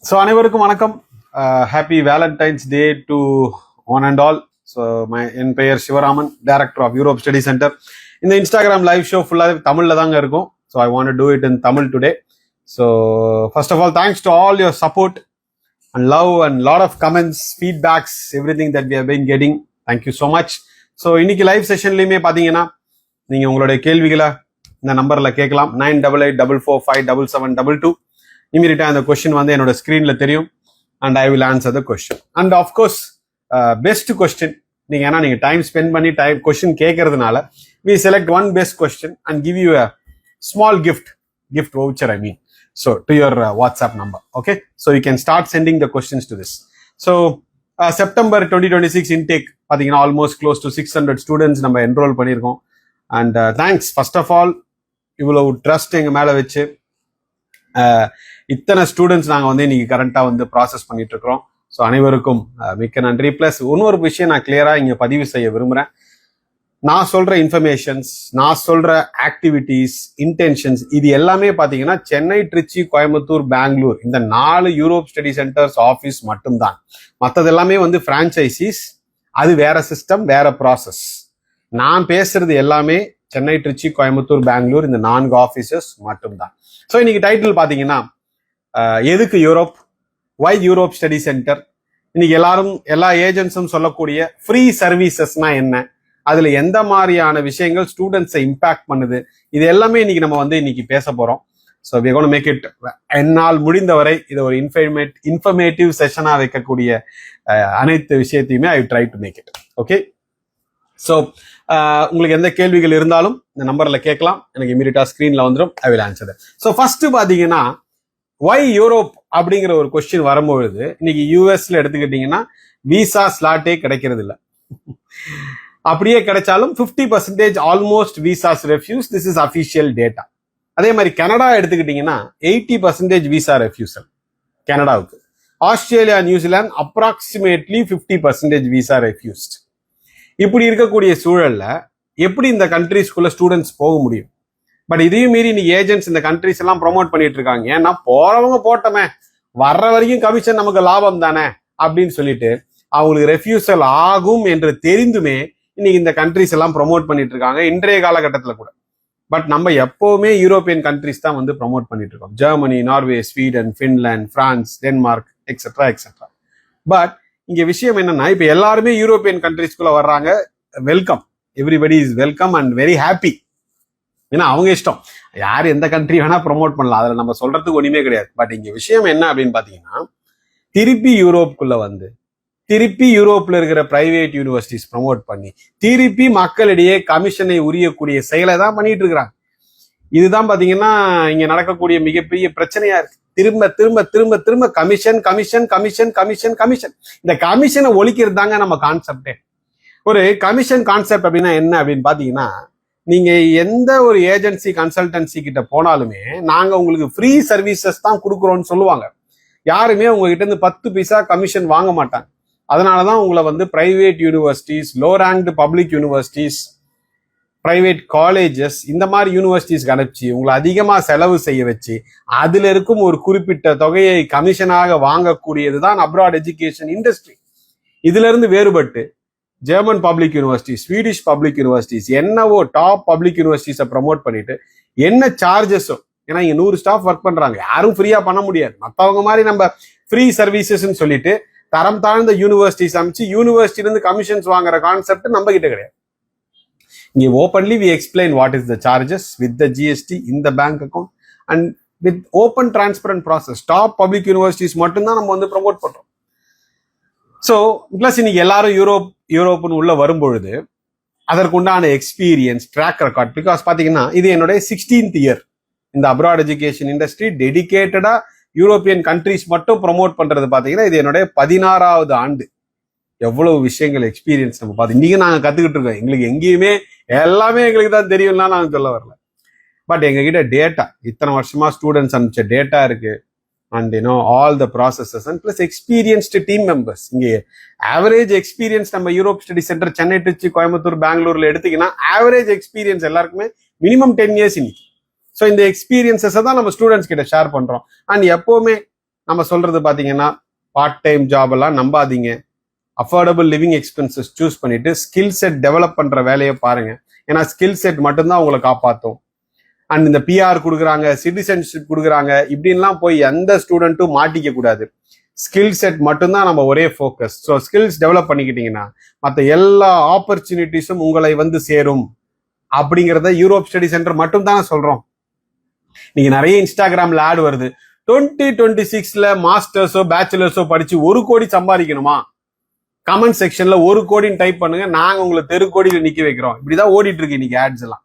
So அனைவருக்கும் வணக்கம். Happy Valentine's day to one and all. So என் பெயர் Sivaraman, director of Europe study centre. இந்த இன்ஸ்டாகிராம் லைவ் ஷோ ஃபுல்லாக தமிழில் தாங்க இருக்கும். So I want to do it in Tamil today. So first of all thanks to all your support and love and lot of comments, feedbacks, everything that we have been getting. Thank you so much. So இன்னைக்கு live செஷன்லையுமே பார்த்தீங்கன்னா நீங்கள் உங்களுடைய கேள்விகளை இந்த நம்பரில் கேட்கலாம். 9884457722. இமீடியட்டா அந்த கொஸ்டின் வந்து என்னோட ஸ்கிரீன்ல தெரியும் and I will answer the question. And of course best question நீங்க டைம் ஸ்பெண்ட் பண்ணி கொஸ்டின் கேட்கறதுனால we select one best question and give you a small gift voucher, I mean, so to your WhatsApp number. Okay, so you can start sending the questions to this. So September 2026 intake பாத்தீங்கன்னா almost close to 600 students நம்ம enrol பண்ணியிருக்கோம். And thanks first of all, இவ்வளவு trust எங்க மேல வச்சு இத்தனை students நாங்கள் வந்து இன்னைக்கு கரண்டாக வந்து ப்ராசஸ் பண்ணிட்டு இருக்கிறோம். ஸோ அனைவருக்கும் மிக்க நன்றி. ப்ளஸ் இன்னொரு விஷயம் நான் கிளியராக இங்கே பதிவு செய்ய விரும்புகிறேன். நான் சொல்ற இன்ஃபர்மேஷன்ஸ், நான் சொல்ற ஆக்டிவிட்டீஸ், இன்டென்ஷன்ஸ், இது எல்லாமே பார்த்தீங்கன்னா சென்னை, திருச்சி, கோயம்புத்தூர், பெங்களூர் இந்த 4 யூரோப் ஸ்டடி சென்டர்ஸ் ஆஃபீஸ் மட்டும்தான். மற்றது எல்லாமே வந்து ஃப்ரான்ச்சைசிஸ். அது வேற சிஸ்டம், வேற ப்ராசஸ். நான் பேசுறது எல்லாமே சென்னை, திருச்சி, கோயம்புத்தூர், பெங்களூர் இந்த 4 ஆஃபீஸஸ் மட்டும்தான். ஸோ இன்னைக்கு டைட்டில் பார்த்தீங்கன்னா எதுக்கு Europe, why Europe study centre. இன்னைக்கு எல்லா ஏஜென்ட்ஸும் சொல்லக்கூடிய ஃப்ரீ சர்வீசஸ்னா என்ன, அதுல எந்த மாதிரியான விஷயங்கள் ஸ்டூடெண்ட்ஸை இம்பாக்ட் பண்ணுது, இது எல்லாமே இன்னைக்கு நம்ம வந்து இன்னைக்கு பேச போறோம். So we gonna make it, என்னால் முடிந்தவரை இது ஒரு இன்ஃபர்மேட்டிவ் செஷனா வைக்கக்கூடிய அனைத்து விஷயத்தையுமே I try to make it. Okay, so உங்களுக்கு எந்த கேள்விகள் இருந்தாலும் இந்த நம்பர்ல கேட்கலாம். எனக்கு இமீடியட்டா ஸ்கிரீன்ல வந்துடும். ஐ வில் ஆன்சர். ஸோ ஃபர்ஸ்ட் பாத்தீங்கன்னா ஒய் யூரோப் அப்படிங்கிற ஒரு கொஸ்டின் வரும்பொழுது, இன்னைக்கு யூஎஸ்ல எடுத்துக்கிட்டீங்கன்னா விசா ஸ்லாட்டே கிடைக்கிறது இல்லை. அப்படியே கிடைச்சாலும் 50% almost visas refuse. This is official data. அதே மாதிரி கனடா எடுத்துக்கிட்டீங்கன்னா 80% விசா ரெஃப்யூசல் கனடாவுக்கு. Australia, New Zealand approximately 50% visa refused. இப்படி இருக்கக்கூடிய சூழல்ல எப்படி இந்த கண்ட்ரிஸ்குள்ள ஸ்டூடெண்ட்ஸ் போக முடியும்? பட் இதையும் மீறி இன்னைக்கு ஏஜென்ட்ஸ் இந்த கண்ட்ரிஸ் எல்லாம் ப்ரொமோட் பண்ணிட்டு இருக்காங்க. ஏன்னா போறவங்க போட்டோமே, வர்ற வரைக்கும் கமிஷன் நமக்கு லாபம் தானே அப்படின்னு சொல்லிட்டு அவங்களுக்கு ரெஃப்யூசல் ஆகும் என்று தெரிந்துமே இன்னைக்கு இந்த கண்ட்ரிஸ் எல்லாம் ப்ரொமோட் பண்ணிட்டு இருக்காங்க, இன்றைய காலகட்டத்தில் கூட. பட் நம்ம எப்பவுமே யூரோப்பியன் கண்ட்ரிஸ் தான் வந்து ப்ரொமோட் பண்ணிட்டு இருக்கோம். Germany, Norway, Sweden, Finland, France, Denmark, etcetera etcetera. But இங்க விஷயம் என்னன்னா, இப்ப எல்லாருமே யூரோப்பியன் கண்ட்ரிஸ்குள்ள வர்றாங்க. Welcome, everybody is welcome and very happy. ஏன்னா அவங்க இஷ்டம், யார் எந்த கண்ட்ரி வேணா ப்ரொமோட் பண்ணலாம், அதுல நம்ம சொல்றதுக்கு ஒண்ணுமே கிடையாது. பட் இங்க விஷயம் என்ன அப்படின்னு பாத்தீங்கன்னா, திருப்பி யூரோப்புக்குள்ள வந்து திருப்பி யூரோப்ல இருக்கிற பிரைவேட் யூனிவர்சிட்டிஸ் ப்ரொமோட் பண்ணி திருப்பி மக்களிடையே கமிஷனை உரியக்கூடிய செயலை தான் பண்ணிட்டு இருக்கிறாங்க. இதுதான் பாத்தீங்கன்னா இங்க நடக்கக்கூடிய மிகப்பெரிய பிரச்சனையா இருக்கு. திரும்ப திரும்ப திரும்ப திரும்ப commission commission commission commission commission. இந்த கமிஷனை ஒழிக்கிறது தாங்க நம்ம கான்செப்டே. ஒரு கமிஷன் கான்செப்ட் அப்படின்னா என்ன அப்படின்னு பாத்தீங்கன்னா, நீங்க எந்த ஒரு ஏஜென்சி, கன்சல்டன்சி கிட்ட போனாலுமே நாங்க உங்களுக்கு ஃப்ரீ சர்வீசஸ் தான் கொடுக்குறோம்னு சொல்லுவாங்க. யாருமே உங்ககிட்ட இருந்து 10 பைசா கமிஷன் வாங்க மாட்டாங்க. அதனாலதான் உங்களை வந்து private universities, low ranked public universities, private colleges இந்த மாதிரி யூனிவர்சிட்டிஸ்க்கு அனுப்பிச்சு உங்களை அதிகமா செலவு செய்ய வச்சு அதுல இருக்கும் ஒரு குறிப்பிட்ட தொகையை கமிஷனாக வாங்கக்கூடியதுதான் அப்ராட் எஜுகேஷன் இண்டஸ்ட்ரி. இதுல இருந்து வேறுபட்டு German public university, Swedish public universities, என்னவோ டாப் பப்ளிக் யூனிவர்சிட்டிஸை ப்ரமோட் பண்ணிட்டு என்ன சார்ஜஸோ, ஏன்னா இங்க 100 ஸ்டாஃப் ஒர்க் பண்றாங்க, யாரும் ஃப்ரீயா பண்ண முடியாது. மற்றவங்க மாதிரி நம்ம ஃப்ரீ சர்வீசஸ் சொல்லிட்டு தரம் தாழ்ந்த யூனிவர்சிட்டிஸ் அமைச்சு யூனிவர்சிட்டில இருந்து கமிஷன்ஸ் வாங்குற கான்செப்ட் நம்ம கிட்ட கிடையாது. இங்க openly we explain what is the charges with the GST in the bank account and with open transparent process. Top public universities மட்டும்தான் நம்ம வந்து ப்ரமோட் பண்றோம். ஸோ பிளஸ் இன்னைக்கு எல்லாரும் யூரோப்னு உள்ள வரும்பொழுது அதற்குண்டான எக்ஸ்பீரியன்ஸ், ட்ராக் ரெக்கார்ட், பிகாஸ் பாத்தீங்கன்னா இது என்னுடைய 16th இயர் இந்த அப்ராட் எஜுகேஷன் இண்டஸ்ட்ரி டெடிகேட்டடா யூரோப்பியன் கண்ட்ரிஸ் மட்டும் ப்ரொமோட் பண்றது பாத்தீங்கன்னா இது என்னுடைய 16வது ஆண்டு. எவ்வளவு விஷயங்கள் எக்ஸ்பீரியன்ஸ் நம்ம பார்த்து இன்னைக்கு நாங்க கத்துக்கிட்டு இருக்கோம். எங்களுக்கு எங்கேயுமே எல்லாமே எங்களுக்கு தான் தெரியும்னா நான் சொல்ல வரல. பட் எங்ககிட்ட டேட்டா, இத்தனை வருஷமா ஸ்டூடெண்ட்ஸ் அனுப்பிச்ச டேட்டா இருக்கு. And all the processes and plus experienced team members. இங்கே ஆவரேஜ் எக்ஸ்பீரியன்ஸ் நம்ம Europe study centre Chennai, Trichy, Coimbatore, பெங்களூர்ல எடுத்தீங்கன்னா ஆவரேஜ் எக்ஸ்பீரியன்ஸ் எல்லாருக்குமே மினிமம் 10 years இன்னைக்கு. ஸோ இந்த எக்ஸ்பீரியன்ஸஸை தான் நம்ம ஸ்டூடெண்ட்ஸ் கிட்ட ஷேர் பண்றோம். அண்ட் எப்பவுமே நம்ம சொல்றது பாத்தீங்கன்னா பார்ட் டைம் ஜாப் எல்லாம் நம்பாதீங்க. அஃபோர்டபுள் லிவிங் எக்ஸ்பென்சஸ் சூஸ் பண்ணிட்டு ஸ்கில் செட் டெவலப் பண்ற வேலையை பாருங்க. ஏன்னா ஸ்கில் செட் மட்டும்தான் உங்களை காப்பாற்றும். அண்ட் இந்த பிஆர் கொடுக்குறாங்க, சிட்டிசன்ஷிப் கொடுக்குறாங்க, இப்படின்லாம் போய் எந்த ஸ்டூடெண்ட்டும் மாட்டிக்க கூடாது. ஸ்கில் செட் மட்டும்தான் நம்ம ஒரே ஃபோக்கஸ். ஸோ ஸ்கில்ஸ் டெவலப் பண்ணிக்கிட்டீங்கன்னா மற்ற எல்லா ஆப்பர்ச்சுனிட்டிஸும் உங்களை வந்து சேரும் அப்படிங்கிறத யூரோப் ஸ்டடி சென்டர் மட்டும் தானே சொல்றோம். நீங்க நிறைய இன்ஸ்டாகிராம்ல ஆட் வருது, 2026ல மாஸ்டர்ஸோ பேச்சுலர்ஸோ படிச்சு 1 கோடி சம்பாதிக்கணுமா? கமெண்ட் செக்ஷன்ல 1 கோடின்னு டைப் பண்ணுங்க, நாங்க உங்களை தெரு கோடியில நிக்க வைக்கிறோம். இப்படிதான் ஓடிட்டு இருக்கு இன்னைக்கு ஆட்ஸ் எல்லாம்.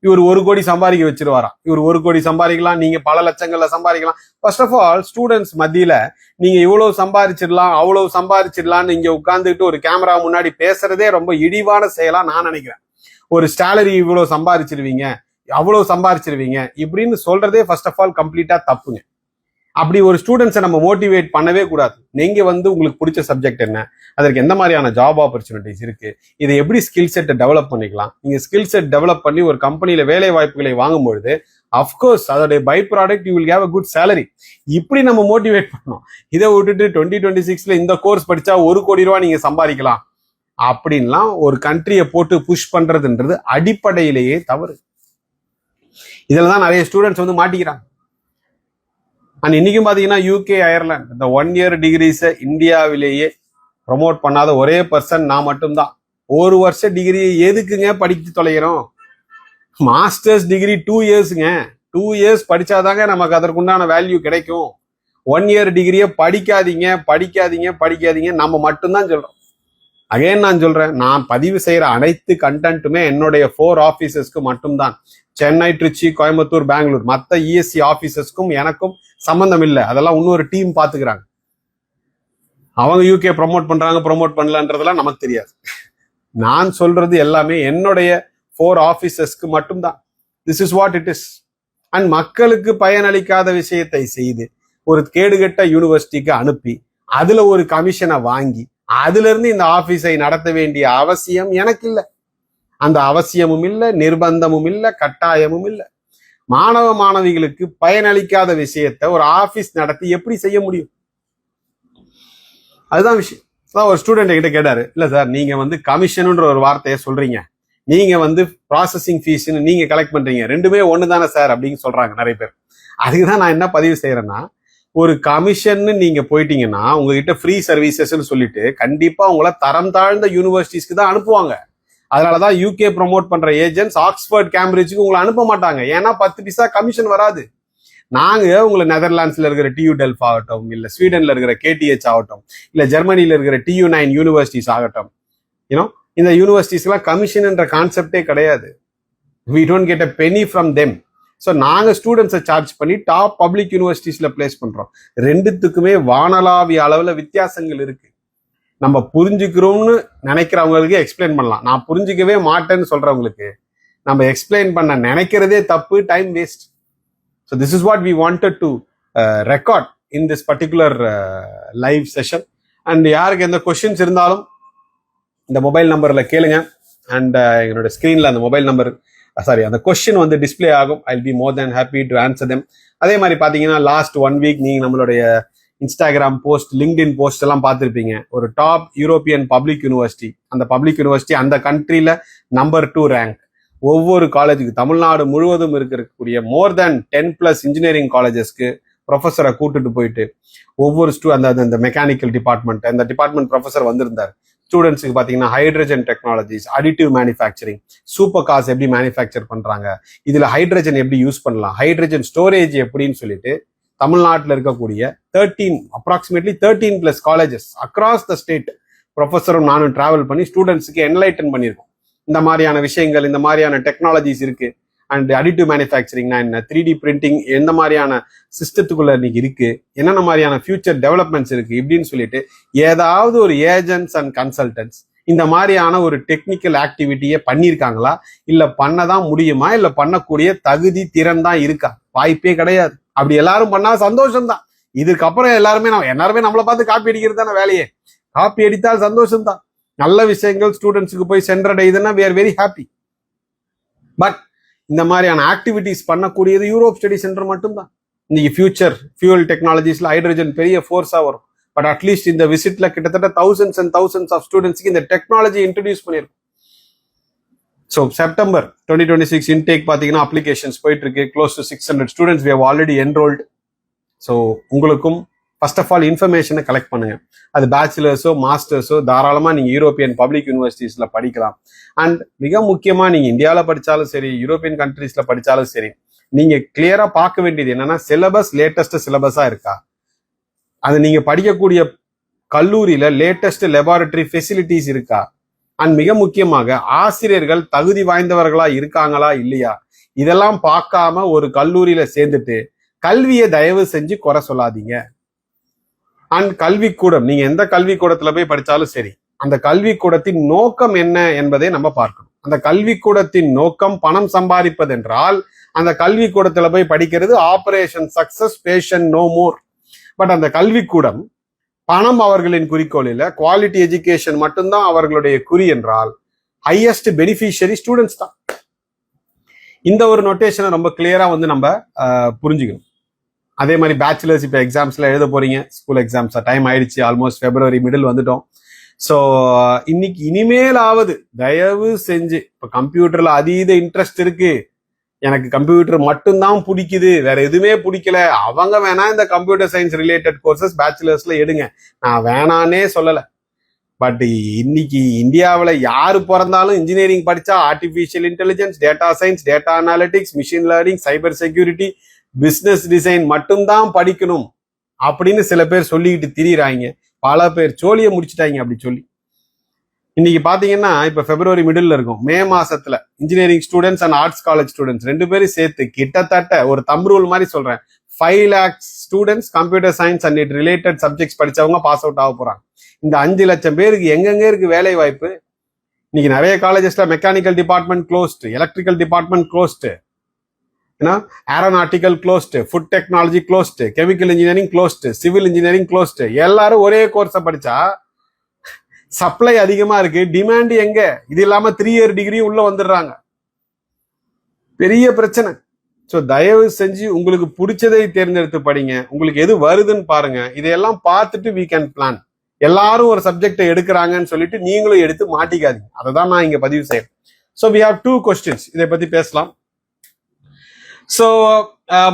இவர் 1 கோடி சம்பாதிக்க வச்சிருவாராம். இவர் 1 கோடி சம்பாதிக்கலாம், நீங்க பல லட்சங்கள்ல சம்பாதிக்கலாம். ஃபர்ஸ்ட் ஆஃப் ஆல் ஸ்டூடெண்ட்ஸ் மத்தியில நீங்க இவ்வளவு சம்பாதிச்சிடலாம் அவ்வளவு சம்பாதிச்சிடலாம்னு இங்க உட்கார்ந்துட்டு ஒரு கேமரா முன்னாடி பேசுறதே ரொம்ப இழிவான செயலா நான் நினைக்கிறேன். ஒரு சேலரி இவ்வளவு சம்பாதிச்சிருவீங்க, அவ்வளவு சம்பாதிச்சிருவீங்க இப்படின்னு சொல்றதே ஃபர்ஸ்ட் ஆஃப் ஆல் கம்ப்ளீட்டா தப்புங்க. அப்படி ஒரு ஸ்டூடெண்ட்ஸை நம்ம மோட்டிவேட் பண்ணவே கூடாது. நீங்க வந்து உங்களுக்கு பிடிச்ச சப்ஜெக்ட் என்ன, அதற்கு எந்த மாதிரியான ஜாப் ஆப்பர்ச்சுனிட்டிஸ் இருக்கு, இதை எப்படி ஸ்கில் செட்டை டெவலப் பண்ணிக்கலாம். நீங்க ஸ்கில் செட் டெவலப் பண்ணி ஒரு கம்பெனியில வேலை வாய்ப்புகளை வாங்கும்பொழுது அஃப்கோர்ஸ் அதோடைய by product you will have a good salary. இப்படி நம்ம மோட்டிவேட் பண்ணணும். இதை விட்டுட்டு 2026ல இந்த கோர்ஸ் படிச்சா 1 கோடி ரூபாய் நீங்க சம்பாதிக்கலாம் அப்படின்லாம் ஒரு கண்ட்ரியை போட்டு புஷ் பண்றதுன்றது அடிப்படையிலேயே தவறு. இதுல தான் நிறைய ஸ்டூடெண்ட்ஸ் வந்து மாட்டிக்கிறாங்க. அண்ட் இன்னைக்கும் பாத்தீங்கன்னா யூகே, அயர்லாந்து இந்த 1 இயர் டிகிரிஸை இந்தியாவிலேயே ப்ரொமோட் பண்ணாத ஒரே பர்சன் நான் மட்டும்தான். 1 வருஷ டிகிரி எதுக்குங்க படித்து தொலைகிறோம்? மாஸ்டர்ஸ் டிகிரி 2 இயர்ஸுங்க. 2 இயர்ஸ் படிச்சாதாங்க நமக்கு அதற்குண்டான வேல்யூ கிடைக்கும். 1 இயர் டிகிரியை படிக்காதீங்க படிக்காதீங்க படிக்காதீங்க நம்ம மட்டும்தான் சொல்றோம். அகைன் நான் சொல்றேன், நான் பதிவு செய்யற அனைத்து கண்டென்ட்டுமே என்னுடைய 4 ஆபீசஸ்க்கு மட்டும்தான். சென்னை, திருச்சி, கோயம்புத்தூர், பெங்களூர் மற்ற இஎஸ்சி ஆபீசஸ்க்கும் எனக்கும் சம்பந்தம் இல்லை. அதெல்லாம் இன்னொரு டீம் பாத்துக்கிறாங்க. அவங்க யூகே ப்ரொமோட் பண்றாங்க ப்ரொமோட் பண்ணலன்றதெல்லாம் நமக்கு தெரியாது. நான் சொல்றது எல்லாமே என்னுடைய 4 ஆபீசஸ்க்கு மட்டும்தான். This is what it is. And மக்களுக்கு பயனளிக்காத விஷயத்தை செய்து ஒரு கேடுகட்ட யூனிவர்சிட்டிக்கு அனுப்பி அதுல ஒரு கமிஷனை வாங்கி அதுல இருந்து இந்த ஆபீஸை நடத்த வேண்டிய அவசியம் எனக்கு இல்லை. அந்த அவசியமும் இல்லை, நிர்பந்தமும் இல்லை, கட்டாயமும் இல்லை. மாணவ மாணவிகளுக்கு பயனளிக்காத விஷயத்த ஒரு ஆபீஸ் நடத்தி எப்படி செய்ய முடியும்? அதுதான் விஷயம். அதான் ஒரு ஸ்டூடெண்ட் கிட்ட கேட்டாரு, இல்ல சார் நீங்க வந்து கமிஷனுன்ற ஒரு வார்த்தையை சொல்றீங்க, நீங்க வந்து ப்ராசஸிங் ஃபீஸ்ன்னு நீங்க கலெக்ட் பண்றீங்க, ரெண்டுமே ஒண்ணுதானே சார் அப்படின்னு சொல்றாங்க நிறைய பேர். அதுக்குதான் நான் என்ன பதிவு செய்யறேன்னா, ஒரு கமிஷன்னு நீங்க போயிட்டீங்கன்னா உங்ககிட்ட ஃப்ரீ சர்வீசஸ்ன்னு சொல்லிட்டு கண்டிப்பா உங்களை தரம் தாழ்ந்த யூனிவர்சிட்டிஸ்க்கு தான் அனுப்புவாங்க. அதனாலதான் யூகே ப்ரொமோட் பண்ற ஏஜென்ட்ஸ் ஆக்ஸ்போர்ட், கேம்பிரிட்ஜுக்கு உங்களை அனுப்ப மாட்டாங்க. ஏன்னா 10 பைசா கமிஷன் வராது. நாங்க உங்களை நெதர்லாண்ட்ஸ்ல இருக்கிற டியூ டெல்ஃப் ஆகட்டும், இல்ல ஸ்வீடன்ல இருக்கிற கேடிஹெச் ஆகட்டும், இல்ல ஜெர்மனில இருக்கிற TU9 யூனிவர்சிட்டிஸ் ஆகட்டும், இந்த யூனிவர்சிட்டிஸ் எல்லாம் கமிஷன் என்ற கான்செப்டே கிடையாது. we don't get a penny from them. So நாங்கள் ஸ்டூடெண்ட்ஸை சார்ஜ் பண்ணி டாப் பப்ளிக் யூனிவர்சிட்டிஸ்ல பிளேஸ் பண்றோம். ரெண்டுத்துக்குமே வானளாவிய அளவுல வித்தியாசங்கள் இருக்கு. நம்ம புரிஞ்சுக்கிறோம்னு நினைக்கிறவங்களுக்கு எக்ஸ்பிளைன் பண்ணலாம். நான் புரிஞ்சிக்கவே மாட்டேன்னு சொல்றவங்களுக்கு நம்ம எக்ஸ்பிளைன் பண்ண நினைக்கிறதே தப்பு, time waste. So this is what we wanted to record in this particular live session. And யாருக்கு எந்த கொஸ்டின்ஸ் இருந்தாலும் இந்த மொபைல் நம்பர்ல கேளுங்க. அண்ட் என்னோட ஸ்கிரீன்ல அந்த மொபைல் நம்பர் அந்த கொஸ்டின் வந்து டிஸ்பிளே ஆகும். I will be more than happy to answer them. அதே மாதிரி பாத்தீங்கன்னா லாஸ்ட் 1 வீக் நீங்க நம்மளுடைய இன்ஸ்டாகிராம் போஸ்ட், லிங்க்டின் போஸ்ட் எல்லாம் பார்த்துருப்பீங்க. ஒரு டாப் யூரோப்பியன் பப்ளிக் யூனிவர்சிட்டி, அந்த பப்ளிக் யூனிவர்சிட்டி அந்த கண்ட்ரியில நம்பர் 2 ரேங்க். ஒவ்வொரு காலேஜுக்கு தமிழ்நாடு முழுவதும் இருக்கக்கூடிய மோர் தேன் 10+ இன்ஜினியரிங் காலேஜஸ்க்கு ப்ரொஃபஸரை கூட்டிட்டு போயிட்டு ஒவ்வொரு அந்த மெக்கானிக்கல் டிபார்ட்மெண்ட், அந்த டிபார்ட்மெண்ட் ப்ரொஃபஸர் வந்திருந்தார். ஸ்டூடெண்ட்ஸுக்கு பார்த்தீங்கன்னா hydrogen technologies, additive manufacturing, super cars எப்படி மேனுஃபேக்சர் பண்றாங்க, இதுல ஹைட்ரஜன் எப்படி யூஸ் பண்ணலாம், ஹைட்ரஜன் ஸ்டோரேஜ் எப்படின்னு சொல்லிட்டு தமிழ்நாட்டில் இருக்கக்கூடிய approximately 13+ colleges across the state ப்ரொஃபஸரும் நானும் டிராவல் பண்ணி ஸ்டூடெண்ட்ஸுக்கு என்லைட்டன் பண்ணியிருக்கோம். இந்த மாதிரியான விஷயங்கள், இந்த மாதிரியான டெக்னாலஜிஸ் இருக்கு. அண்ட் அடிட்டிவ் மேனுஃபேக்சரிங்னா என்ன, 3D பிரிண்டிங் எந்த மாதிரியான சிஸ்டத்துக்குள்ள இன்னைக்கு இருக்கு, என்னென்ன மாதிரியான ஃபியூச்சர் டெவலப்மெண்ட்ஸ் இருக்கு இப்படின்னு சொல்லிட்டு ஏதாவது ஒரு ஏஜென்ட்ஸ் அண்ட் கன்சல்டன்ட்ஸ் இந்த மாதிரியான ஒரு டெக்னிக்கல் ஆக்டிவிட்டியை பண்ணியிருக்காங்களா, இல்ல பண்ணதான் முடியுமா, இல்ல பண்ணக்கூடிய தகுதி திறன் தான் இருக்கா? வாய்ப்பே கிடையாது. அப்படி எல்லாரும் பண்ணா சந்தோஷம்தான். இதுக்கப்புறம் எல்லாருமே நம்மளை பார்த்து காப்பி அடிக்கிறது தானே வேலையே. காப்பி அடித்தால் சந்தோஷம்தான். நல்ல விஷயங்கள் ஸ்டூடெண்ட்ஸுக்கு போய் சென்றடையுதுன்னா we are very happy. But இந்த மாதிரியான ஆக்டிவிட்டிஸ் பண்ணக்கூடியது யூரோப் ஸ்டடி சென்டர் மட்டும்தான். இன்னைக்கு ஃபியூவல் டெக்னாலஜிஸ்ல ஹைட்ரஜன் பெரிய ஃபோர்ஸா வரும். பட் அட்லீஸ்ட் இந்த விசிட்ல கிட்டத்தட்ட thousands and thousands ஆஃப் ஸ்டூடெண்ட்ஸ்க்கு இந்த டெக்னாலஜி இன்ட்ரடியூஸ் பண்ணியிருக்கும். ஸோ செப்டம்பர் 2026 இன்டேக் பார்த்தீங்கன்னா அப்ளிகேஷன்ஸ் போயிட்டு இருக்கு. Close to 600 students we have already enrolled. So உங்களுக்கும் ஃபர்ஸ்ட் ஆஃப் ஆல் இன்ஃபர்மேஷனை கலெக்ட் பண்ணுங்க. அது பேச்சுலர்ஸோ மாஸ்டர்ஸோ தாராளமாக நீங்கள் யூரோப்பியன் பப்ளிக் யூனிவர்சிட்டிஸ்ல படிக்கலாம். அண்ட் மிக முக்கியமாக நீங்கள் இந்தியாவில் படித்தாலும் சரி, யூரோப்பியன் கண்ட்ரீஸ்ல படித்தாலும் சரி, நீங்க கிளியரா பார்க்க வேண்டியது என்னன்னா சிலபஸ் லேட்டஸ்ட் சிலபஸா இருக்கா, அது நீங்க படிக்கக்கூடிய கல்லூரியில லேட்டஸ்ட் லெபார்டரி ஃபெசிலிட்டிஸ் இருக்கா, அண்ட் மிக முக்கியமாக ஆசிரியர்கள் தகுதி வாய்ந்தவர்களா இருக்காங்களா இல்லையா, இதெல்லாம் பார்க்காம ஒரு கல்லூரியில சேர்ந்துட்டு கல்வியை தயவு செஞ்சு குறை சொல்லாதீங்க. அண்ட் கல்விக்கூடம், நீங்க எந்த கல்விக்கூடத்துல போய் படிச்சாலும் சரி, அந்த கல்விக்கூடத்தின் நோக்கம் என்ன என்பதை நம்ம பார்க்கணும். அந்த கல்விக்கூடத்தின் நோக்கம் பணம் சம்பாதிப்பதென்றால் அந்த கல்விக்கூடத்துல போய் படிக்கிறது operation success, patient no more. But அந்த கல்விக்கூடம் பணம் அவர்களின் குறிக்கோள் இல்ல, குவாலிட்டி எஜுகேஷன் மட்டும்தான் அவர்களுடைய குறி என்றால் ஹையஸ்ட் பெனிஃபிஷியரி ஸ்டூடெண்ட்ஸ் தான். இந்த ஒரு நோட்டேஷனை ரொம்ப கிளியரா வந்து நம்ம புரிஞ்சுக்கணும். அதே மாதிரி பேச்சுலர்ஸ் இப்போ எக்ஸாம்ஸ்ல எழுத போறீங்க, ஸ்கூல் எக்ஸாம்ஸ் டைம் ஆயிடுச்சு, ஆல்மோஸ்ட் பிப்ரவரி மிடில் வந்துட்டோம். ஸோ இன்னைக்கு இனிமேலாவது தயவு செஞ்சு, இப்போ கம்ப்யூட்டர்ல அதீத இன்ட்ரெஸ்ட் இருக்கு, எனக்கு கம்ப்யூட்டர் மட்டும்தான் பிடிக்குது, வேற எதுவுமே பிடிக்கல, அவங்க வேணா இந்த கம்ப்யூட்டர் சயின்ஸ் ரிலேட்டட் கோர்சஸ் பேச்சுலர்ஸ்ல எடுங்க, நான் வேணானே சொல்லலை. பட் இன்னைக்கு இந்தியாவில் யாரு பிறந்தாலும் இன்ஜினியரிங் படிச்சா artificial intelligence, data science, data analytics, machine learning, cyber security, business design மட்டும்தான் படிக்கணும் அப்படின்னு சில பேர் சொல்லிக்கிட்டு திரியிறாங்க. பல பேர் சோழியை முடிச்சுட்டாங்க அப்படி சொல்லி. இன்னைக்கு பாத்தீங்கன்னா இப்ப பிப்ரவரி மிடில் இருக்கும், மே மாசத்துல engineering students and arts college students ரெண்டு பேரும் சேர்த்து கிட்டத்தட்ட ஒரு தம் ரூல் மாதிரி சொல்றேன், 5 lakhs students computer science and it related subjects படிச்சவங்க பாஸ் அவுட் ஆக போறாங்க. இந்த 5 லட்சம் பேருக்கு எங்கெங்க இருக்கு வேலை வாய்ப்பு? இன்னைக்கு நிறைய காலேஜஸ்ல mechanical department closed, electrical department closed, aeronautical closed, food technology closed, chemical engineering closed, civil engineering closed. எல்லாரும் ஒரே கோர்ஸை படிச்சா சப்ளை அதிகமா இருக்கு, டிமாண்ட் எங்க? இது இல்லாம 3 year டிகிரி உள்ள வந்துடுறாங்க, பெரிய பிரச்சனை. ஸோ தயவு செஞ்சு உங்களுக்கு பிடிச்சதை தேர்ந்தெடுத்து படிங்க, உங்களுக்கு எது வருதுன்னு பாருங்க. இதையெல்லாம் பார்த்துட்டு we can plan. எல்லாரும் ஒரு சப்ஜெக்டை எடுக்கிறாங்கன்னு சொல்லிட்டு நீங்களும் எடுத்து மாட்டிக்காதீங்க. அதை தான் நான் இங்க பதிவு செய்யறேன். ஸோ we have 2 questions, இதை பத்தி பேசலாம். So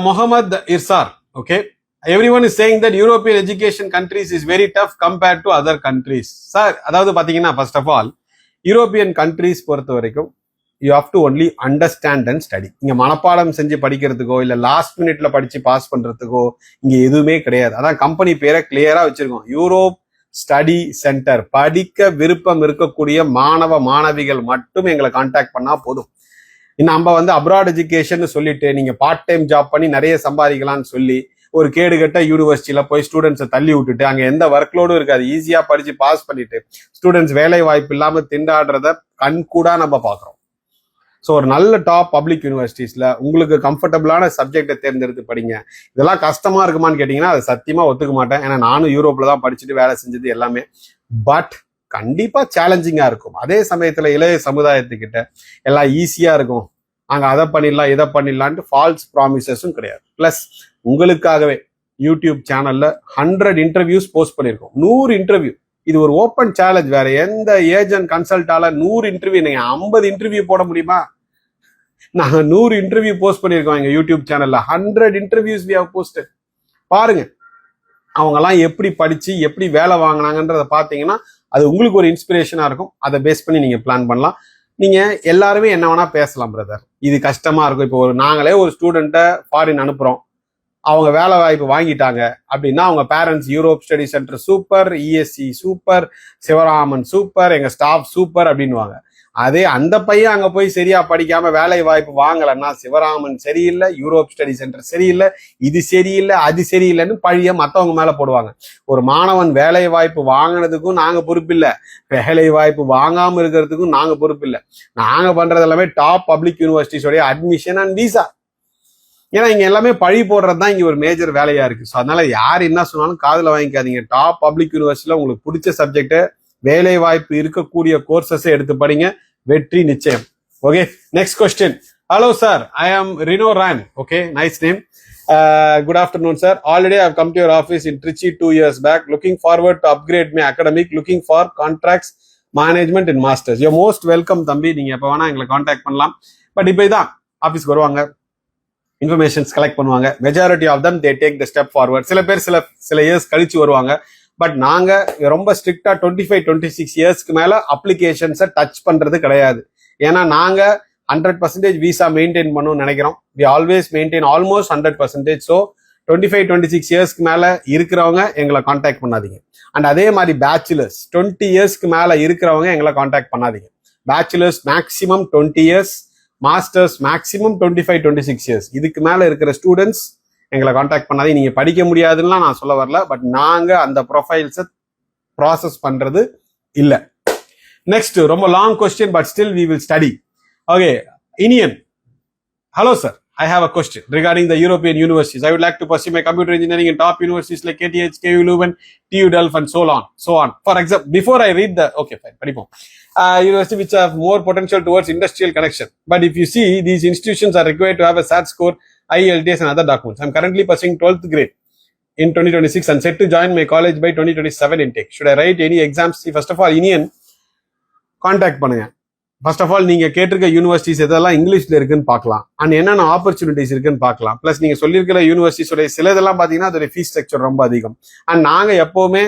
Mohammed Irshad, okay, everyone is saying that European education countries is very tough compared to other countries. Sir, அதாவது பாத்தீங்கன்னா first of all European countries பொறுத்த வரைக்கும் you have to only understand and study. இங்க மனப்பாடம் செஞ்சு படிக்கிறதுக்கோ இல்ல லாஸ்ட் மினிட்ல படிச்சு பாஸ் பண்றதுக்கோ இங்க எதுவுமே கிடையாது. அதான் கம்பெனி பேரை கிளியரா வச்சிருக்கோம், யூரோப் ஸ்டடி சென்டர். படிக்க விருப்பம் இருக்கக்கூடிய மாணவ மாணவிகள் மட்டும் எங்களை கான்டாக்ட் பண்ணா போதும். நம்ம வந்து அப்ராட் எஜுகேஷன் சொல்லிட்டு நீங்க பார்ட் டைம் ஜாப் பண்ணி நிறைய சம்பாதிக்கலாம்னு சொல்லி ஒரு கேடுகட்ட யூனிவர்சிட்டியில போய் ஸ்டூடெண்ட்ஸை தள்ளி விட்டுட்டு அங்க எந்த ஒர்க் லோடும் இருக்காது, ஈஸியா படிச்சு பாஸ் பண்ணிட்டு ஸ்டூடெண்ட்ஸ் வேலை வாய்ப்பு இல்லாம திண்டாடுறத கண்கூடா நம்ம பாக்குறோம். ஸோ ஒரு நல்ல டாப் பப்ளிக் யூனிவர்சிட்டிஸ்ல உங்களுக்கு கம்ஃபர்டபுளான சப்ஜெக்டை தேர்ந்தெடுத்து படிங்க. இதெல்லாம் கஷ்டமா இருக்குமான்னு கேட்டீங்கன்னா அது சத்தியமா ஒத்துக்க மாட்டேன். ஏன்னா நானும் யூரோப்ல தான் படிச்சுட்டு வேலை செஞ்சது எல்லாமே. பட் கண்டிப்பா சேலஞ்சிங்கா இருக்கும். அதே சமயத்துல இளைய சமுதாயத்துக்கிட்ட எல்லாம் ஈஸியா இருக்கும், அங்க அதை பண்ணிடலாம் இதை பண்ணிடலான்ட்டு ஃபால்ஸ் ப்ராமிசஸும் கிடையாது. பிளஸ் உங்களுக்காகவே யூடியூப் சேனல்ல 100 இன்டர்வியூஸ் போஸ்ட் பண்ணியிருக்கோம், 100 இன்டர்வியூ. இது ஒரு ஓப்பன் சேலஞ்ச். வேற எந்த ஏஜென்ட் கன்சல்டால 100 இன்டர்வியூ, நீங்க 50 இன்டர்வியூ போட முடியுமா? நாங்க 100 இன்டர்வியூ போஸ்ட் பண்ணியிருக்கோம் எங்க யூடியூப் சேனல்ல. 100 இன்டர்வியூஸ் we have posted. பாருங்க அவங்க எல்லாம் எப்படி படிச்சு எப்படி வேலை வாங்கினாங்கன்றத பாத்தீங்கன்னா அது உங்களுக்கு ஒரு இன்ஸ்பிரேஷனா இருக்கும். அதை பேஸ் பண்ணி நீங்க பிளான் பண்ணலாம். நீங்க எல்லாருமே என்ன வேணா பேசலாம் பிரதர், இது கஷ்டமா இருக்கும். இப்போ நாங்களே ஒரு ஸ்டூடெண்ட்டை ஃபாரின் அனுப்புறோம், அவங்க வேலை வாய்ப்பு வாங்கிட்டாங்க அப்படின்னா அவங்க parents Europe study centre super, ESC super, Sivaraman super, எங்க ஸ்டாஃப் சூப்பர் அப்படின்வாங்க. அதே அந்த பையன் அங்க போய் சரியா படிக்காம வேலை வாய்ப்பு வாங்கலன்னா சிவராமன் சரியில்லை, யூரோப் ஸ்டடி சென்டர் சரியில்லை, இது சரியில்லை, அது சரியில்லைன்னு பழிய மத்தவங்க மேல போடுவாங்க. ஒரு மாணவன் வேலை வாய்ப்பு வாங்கினதுக்கும் நாங்க பொறுப்பில்லை, வேலை வாய்ப்பு வாங்காம இருக்கிறதுக்கும் நாங்க பொறுப்பில்லை. நாங்க பண்றது எல்லாமே டாப் பப்ளிக் யூனிவர்சிட்டிஸோடைய அட்மிஷன் அண்ட் விசா. ஏன்னா இங்க எல்லாமே பழி போடுறது தான் இங்க ஒரு மேஜர் வேலையா இருக்கு. ஸோ அதனால யார் என்ன சொன்னாலும் காதுல வாங்கிக்காதீங்க. டாப் பப்ளிக் யூனிவர்சிட்டியில உங்களுக்கு பிடிச்ச சப்ஜெக்ட், வேலை வாய்ப்பு இருக்கக்கூடிய கோர்சஸை எடுத்து படிங்க, வெற்றி நிச்சயம். Okay, next question. Hello sir, I am Rino Ran. Okay, nice name. Good afternoon, sir. Already I have come to your office in Trichy 2 years back. Looking forward to upgrade my academic. Looking for contracts, management and masters. You're most welcome, தம்பி. நீங்க எப்ப வேணா எங்களை contact பண்ணலாம். But இப்போ இதான் ஆஃபீஸ்க்கு வருவாங்க, இன்ஃபர்மேஷன்ஸ் கலெக்ட் பண்ணுவாங்க. Majority of them they take the step forward. சில பேர் சில இயர்ஸ் கழிச்சு வருவாங்க. பட் நாங்க ரொம்ப ஸ்ட்ரிக்டா 25-26 இயர்ஸ்க்கு மேல அப்ளிகேஷன்ஸை டச் பண்றது கிடையாது. ஏன்னா நாங்க 100% விசா மெயின்டைன் பண்ணணும்னு நினைக்கிறோம். We always maintain almost 100%. So 25-26 இயர்ஸ்க்கு மேல இருக்கிறவங்க எங்களை காண்டாக்ட் பண்ணாதீங்க. அண்ட் அதே மாதிரி பேச்சுலர்ஸ் 20 இயர்ஸ்க்கு மேல இருக்கிறவங்க எங்களை காண்டாக்ட் பண்ணாதீங்க. Bachelors maximum 20 years, masters maximum 25-26 years. இதுக்கு மேல இருக்கிற ஸ்டூடெண்ட்ஸ் எங்களை காண்டாக்ட் பண்ணாதீங்க. நீங்க படிக்க முடியாதுன்னா நான் சொல்ல வரல, பட் நாங்க அந்த ப்ரொஃபைல்ஸை ப்ராசஸ் பண்றது இல்லை. நெக்ஸ்ட் ரொம்ப long question, but still we will study. Okay, Inian. Hello, sir. I have a question regarding the European universities. I would like to pursue my computer engineering in top universities like KTH, KU Leuven, TU Delft, and so on. For example, before I read the okay, fine, padipom. University which have more potential towards industrial connection. But if you see, these institutions are required to have a SAT score, IELTS, and other documents. I'm currently pursuing 12th grade in 2026 and set to join my college by 2027 intake. Should I write any exams? See, first of all, Inian, contact பண்ணுங்க. First of all நீங்க கேட்டிருக்க universities எதெல்லாம் இங்கிலீஷ்ல இருக்குன்னு பார்க்கலாம், and என்னென்ன opportunities இருக்குன்னு பார்க்கலாம். பிளஸ் நீங்க சொல்லியிருக்கிற யூனிவர்சிட்டிஸோட சில இதெல்லாம் பாத்தீங்கன்னா அதோட ஃபீஸ் ஸ்ட்ரக்சர் ரொம்ப அதிகம். அண்ட் நாங்க எப்பவுமே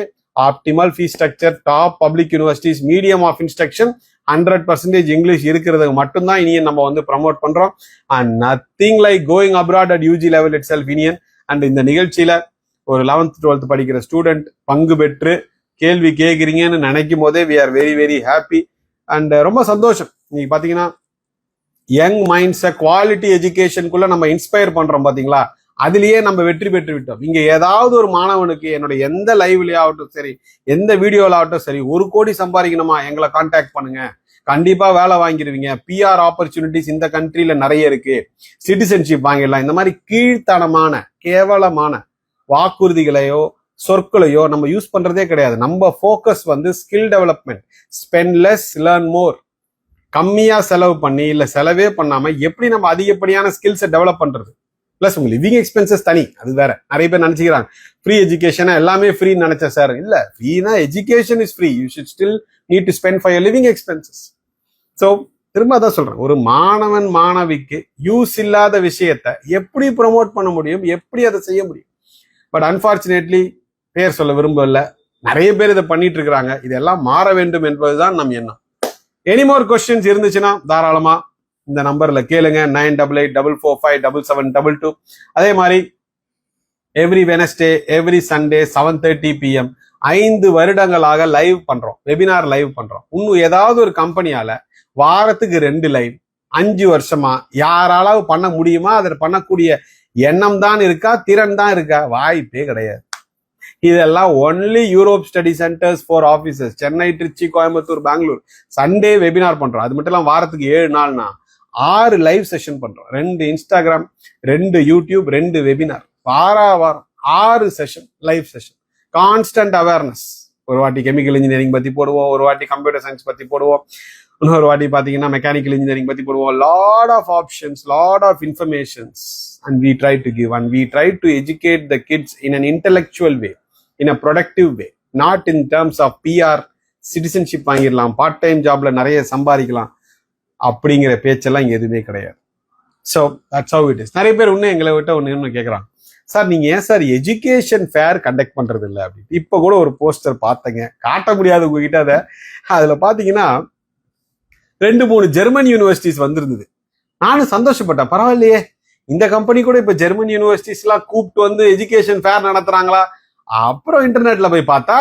optimal fees structure, top public universities, medium of instruction, 100% English இருக்கிறது மட்டும்தான் இனியன் நம்ம வந்து ப்ரமோட் பண்றோம். And nothing like going abroad at UG level itself Inian. And இந்த நிகழ்ச்சியில ஒரு 11th 12th படிக்கிற ஸ்டூடெண்ட் பங்கு பெற்று கேள்வி கேட்குறீங்கன்னு நினைக்கும் போதே we are very very happy. And ரொம்ப சந்தோஷம். நீங்க பாத்தீங்கன்னா யங் மைண்ட்ஸை குவாலிட்டி எஜுகேஷனுக்குள்ள நம்ம இன்ஸ்பயர் பண்றோம் பாத்தீங்களா, அதுலயே நம்ம வெற்றி பெற்று விட்டோம். இங்க ஏதாவது ஒரு மாணவனுக்கு என்னோட எந்த லைவ்லயாகட்டும் சரி, எந்த வீடியோல ஆகட்டும் சரி, 1 கோடி சம்பாதிக்கணுமா எங்களை கான்டாக்ட் பண்ணுங்க, கண்டிப்பா வேலை வாங்கிடுவீங்க. பிஆர் ஆப்பர்ச்சுனிட்டிஸ் இந்த கண்ட்ரில நிறைய இருக்கு, சிட்டிசன்ஷிப் வாங்கிடலாம். இந்த மாதிரி கீழ்த்தனமான கேவலமான வாக்குறுதிகளையோ சொற்களையோ நம்ம யூஸ் பண்றதே கிடையாது. நம்ம ஃபோக்கஸ் வந்து skill development, spend less learn more. கம்மியா செலவு பண்ணி இல்ல செலவே பண்ணாம எப்படி நம்ம அதிகப்படியான ஸ்கில்ஸை டெவலப் பண்றது. பிளஸ் உங்க லிவிங் எக்ஸ்பென்சஸ் தனி, அது வேற. நிறைய பேர் நினைச்சுக்கிறாங்க ஃப்ரீ எஜுகேஷனா எல்லாமே ஃப்ரீன்னு நினைச்சேன் சார். இல்ல, ஃப்ரீனா education is free, you should still need to spend for your living expenses. So திரும்ப அதான் சொல்றேன், ஒரு மாணவன் மாணவிக்கு யூஸ் இல்லாத விஷயத்த எப்படி ப்ரொமோட் பண்ண முடியும், எப்படி அதை செய்ய முடியும். பட் அன்பார்ச்சுனேட்லி பேர் சொல்ல விரும்பல, நிறைய பேர் இதை பண்ணிட்டு இருக்கிறாங்க. இதெல்லாம் மாற வேண்டும் என்பதுதான் நம் எண்ணம். எனி மோர் கொஸ்டின்ஸ் இருந்துச்சுன்னா தாராளமா இந்த நம்பர்ல கேளுங்க, 9884457722. அதே மாதிரி every Wednesday, every Sunday 7:30 PM 5 வருடங்களாக லைவ் பண்றோம், வெபினார் லைவ் பண்றோம். இன்னும் ஏதாவது ஒரு கம்பெனியால வாரத்துக்கு 2 லைவ் 5 வருஷமா யாராலாவது பண்ண முடியுமா? அதை பண்ணக்கூடிய எண்ணம் தான் இருக்கா, திறன் தான் இருக்கா? வாய்ப்பே கிடையாது. இதெல்லாம் only Europe study centres for officers, Chennai, Trichy, Coimbatore, Bangalore. Sunday webinar பண்றோம். அது மட்டும் இல்லாம வாரத்துக்கு 7 நாள்னா 6 லைவ் செஷன் பண்றோம். 2 இன்ஸ்டாகிராம், 2 யூடியூப், 2 வெபினார். வாரம் 6 session, live session. Constant awareness. ஒரு வாட்டி கெமிக்கல் இன்ஜினியரிங் பத்தி போடுவோம், ஒரு வாட்டி கம்ப்யூட்டர் சயின்ஸ் பத்தி போடுவோம், இன்னொரு வாட்டி பாத்தீங்கன்னா மெக்கானிக்கல் இன்ஜினியரிங் பத்தி போடுவோம். Lot of options, lot of informations, and we try to give, and we try to educate the kids in an intellectual way, in a productive way, not in terms of PR, citizenship வாங்கிடலாம், part time ஜாப்ல நிறைய சம்பாதிக்கலாம் அப்படிங்கிற பேச்செல்லாம் இங்க எதுவுமே கிடையாது. So that's how it is. நிறைய பேர் இன்னும் எங்களை விட்ட ஒன்று கேட்குறாங்க, சார் நீங்க ஏன் சார் எஜுகேஷன் ஃபேர் கண்டக்ட் பண்றது இல்லை அப்படின்னு. இப்போ கூட ஒரு போஸ்டர் பார்த்தேங்க, காட்ட முடியாது உங்ககிட்ட. அதுல பாத்தீங்கன்னா 2-3 ஜெர்மன் யூனிவர்சிட்டிஸ் வந்திருந்தது. நானும் சந்தோஷப்பட்டேன், பரவாயில்லையே இந்த கம்பெனி கூட இப்ப ஜெர்மன் யூனிவர்சிட்டிஸ் எல்லாம் கூப்பிட்டு வந்து எஜுகேஷன் ஃபேர் நடத்துறாங்களா. அப்புறம் இன்டர்நெட்ல போய் பார்த்தா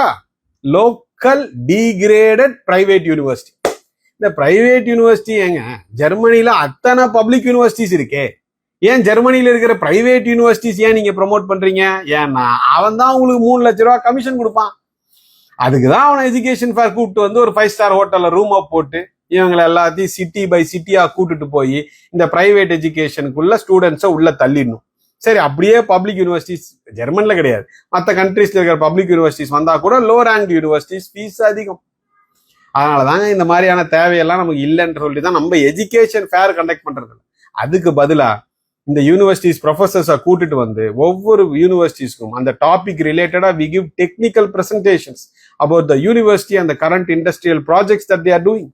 லோக்கல் டிகிரேடட் பிரைவேட் யூனிவர்சிட்டி. இந்த பிரைவேட் யூனிவர்சிட்டி ஏங்க, ஜெர்மனில அத்தனை பப்ளிக் யூனிவர்சிட்டிஸ் இருக்கே, ஏன் ஜெர்மனில இருக்கிற பிரைவேட் யூனிவர்சிட்டிஸ் ஏன் நீங்க ப்ரொமோட் பண்றீங்க? ஏன்னா அவன் தான் உங்களுக்கு 3 லட்சம் ரூபாய் கமிஷன் கொடுப்பான். அதுக்குதான் அவனை எஜுகேஷன் ஃபேர் கூப்பிட்டு வந்து ஒரு 5 ஸ்டார் ஹோட்டல்ல ரூம் போட்டு இவங்களை எல்லாத்தையும் சிட்டி பை சிட்டியா கூட்டிட்டு போய் இந்த பிரைவேட் எஜுகேஷனுக்குள்ள ஸ்டூடெண்ட்ஸை உள்ள தள்ளிடணும். சரி, அப்படியே பப்ளிக் யூனிவர்சிட்டிஸ் ஜெர்மன்ல கிடையாது, மற்ற கண்ட்ரீஸ்ல இருக்கிற பப்ளிக் யூனிவர்சிட்டிஸ் வந்தா கூட லோ ரேங்க் யூனிவர்சிட்டிஸ் ஃபீஸ் அதிகம். அதனாலதாங்க இந்த மாதிரியான தேவையெல்லாம் நமக்கு இல்லைன்னு சொல்லிட்டு தான் நம்ம எஜுகேஷன் ஃபேர் கண்டக்ட் பண்றது. அதுக்கு பதிலா இந்த யூனிவர்சிட்டிஸ் ப்ரொஃபசர்ஸை கூட்டிட்டு வந்து ஒவ்வொரு யூனிவர்சிட்டிஸ்க்கும் அந்த டாபிக் ரிலேட்டடா we give technical presentations about the university and current industrial projects that they are doing.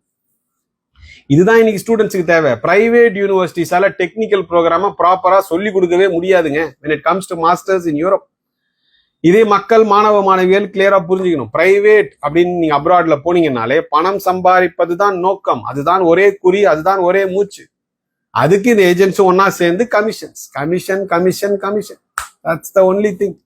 இதுதான் இன்னைக்கு ஸ்டூடெண்ட்ஸுக்கு தேவை. பிரைவேட் யூனிவர்சிட்டிஸால டெக்னிக்கல் ப்ரோக்ராம ப்ராப்பரா சொல்லி கொடுக்கவே முடியாதுங்க when it comes to masters in Europe. இதே மக்கள் மாணவ மாணவிகள் கிளியரா புரிஞ்சுக்கணும். பிரைவேட் அப்படின்னு நீங்க அப்ராட்ல போனீங்கன்னாலே பணம் சம்பாதிப்பது தான் நோக்கம், அதுதான் ஒரே குறி, அதுதான் ஒரே மூச்சு. அதுக்கு இந்த ஏஜென்ட்ஸும் ஒன்னா சேர்ந்து commissions, commission commission commission, that's the only thing.